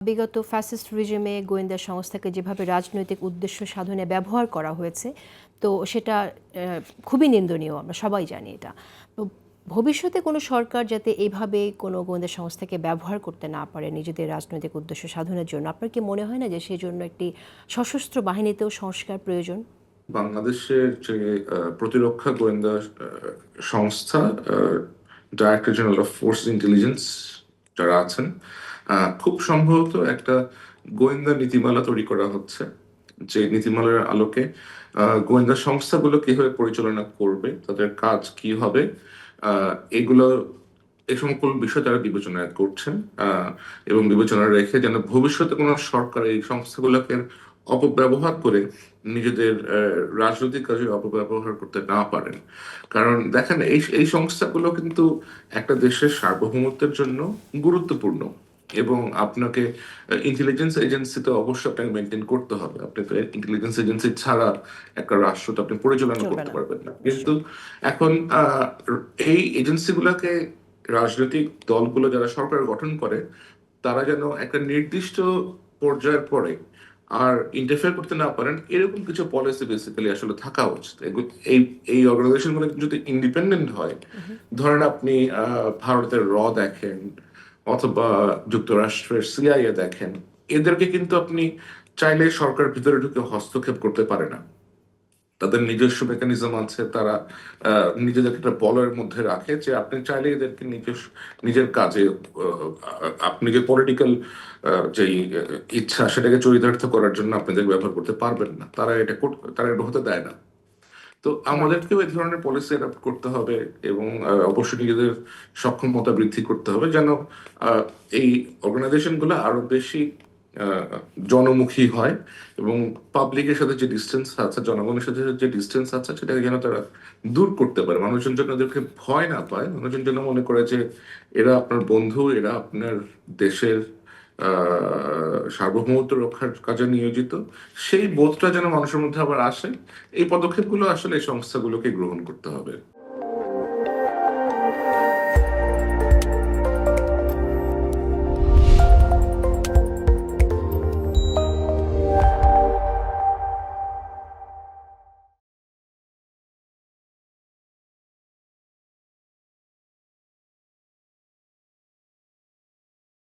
বিগত ফ্যাসিস্ট রিজিমে গোয়েন্দা সংস্থাকে যেভাবে রাজনৈতিক উদ্দেশ্য সাধনে ব্যবহার করা হয়েছে, তো সেটা খুবই নিন্দনীয়, আমরা সবাই জানি এটা। তো ভবিষ্যতে কোনো সরকার যাতে এইভাবে কোনো গোয়েন্দা সংস্থাকে ব্যবহার করতে না পারে নিজেদের রাজনৈতিক উদ্দেশ্য সাধনের জন্য, আপনার কি মনে হয় না যে সেই জন্য একটি সশস্ত্র বাহিনীতেও সংস্কার প্রয়োজন? বাংলাদেশের যে প্রতিরক্ষা গোয়েন্দা সংস্থা, director general of force intelligence যারা আছেন, খুব সম্ভবত একটা গোয়েন্দা নীতিমালা তৈরি করা হচ্ছে। যে নীতিমালার আলোকে গোয়েন্দা সংস্থাগুলো কিভাবে পরিচালনা করবে, তাদের কাজ কি হবে, এগুলো এই সকল বিষয় তারা বিবেচনা করছেন। এবং বিবেচনা রেখে যেন ভবিষ্যতে কোনো সরকার এই সংস্থাগুলোকে অপব্যবহার করে নিজেদের রাজনৈতিক কাজে অপব্যবহার করতে না পারেন। কারণ দেখেন, এই এই সংস্থাগুলো কিন্তু একটা দেশের সার্বভৌমত্বের জন্য গুরুত্বপূর্ণ। এবং আপনাকে ইন্টেলিজেন্স এজেন্সি তো অবশ্যই আপনাকে মেনটেন করতে হবে। আপনি তো ইন্টেলিজেন্স এজেন্সি ছাড়া একটা রাষ্ট্র তো আপনি পরিচালনা চলবে করতে না। পারবেন না। কিন্তু নিশ্চয়ই। এখন এই এজেন্সিগুলোকে রাজনৈতিক দলগুলো যারা সরকার গঠন করে, তারা যেন একটা নির্দিষ্ট পর্যায়ের পরে আর ইন্টারফেয়ার করতে না পারেন, এরকম কিছু পলিসি বেসিক্যালি আসলে থাকা উচিত। এই এই অর্গানাইজেশন গুলো যদি ইন্ডিপেন্ডেন্ট হয়, ধরেন আপনি ভারতের দেখেন অথবা যুক্তরাষ্ট্রের সিআইএ দেখেন, এদেরকে কিন্তু আপনি চাইলে সরকার ভিতরে ঢুকে হস্তক্ষেপ করতে পারে না। তাদের নিজস্ব মেকানিজম আছে। তারা নিজেদেরকে একটা বলয়ের মধ্যে রাখে যে আপনি চাইলে এদেরকে নিজের কাজে আপনি যে পলিটিক্যাল যেই ইচ্ছা সেটাকে চরিতার্থ করার জন্য আপনাদের ব্যবহার করতে পারবেন না। তারা এটা হতে দেয় না। তো রাইট। আমাদেরকেও এই ধরনের পলিসি অ্যাডাপ্ট করতে হবে এবং অবশ্যই নিজেদের সক্ষমতা বৃদ্ধি করতে হবে যেন আহ, এই অর্গানাইজেশন গুলো আরো বেশি আহ, জনমুখী হয় এবং পাবলিকের সাথে যে ডিস্টেন্স আছে, জনগণের সাথে যে ডিস্টেন্স আছে, সেটাকে যেন তারা দূর করতে পারে। মানুষজন যেন ওদেরকে ভয় না পায়, মানুষজন যেন মনে করে যে এরা আপনার বন্ধু, এরা আপনার দেশের সার্বভৌমত্ব রক্ষার কাজে নিয়োজিত। সেই বোধটা যেন মানুষের মধ্যে আবার আসে, এই পদক্ষেপগুলো আসলে এই সংস্থাগুলোকে গ্রহণ করতে হবে।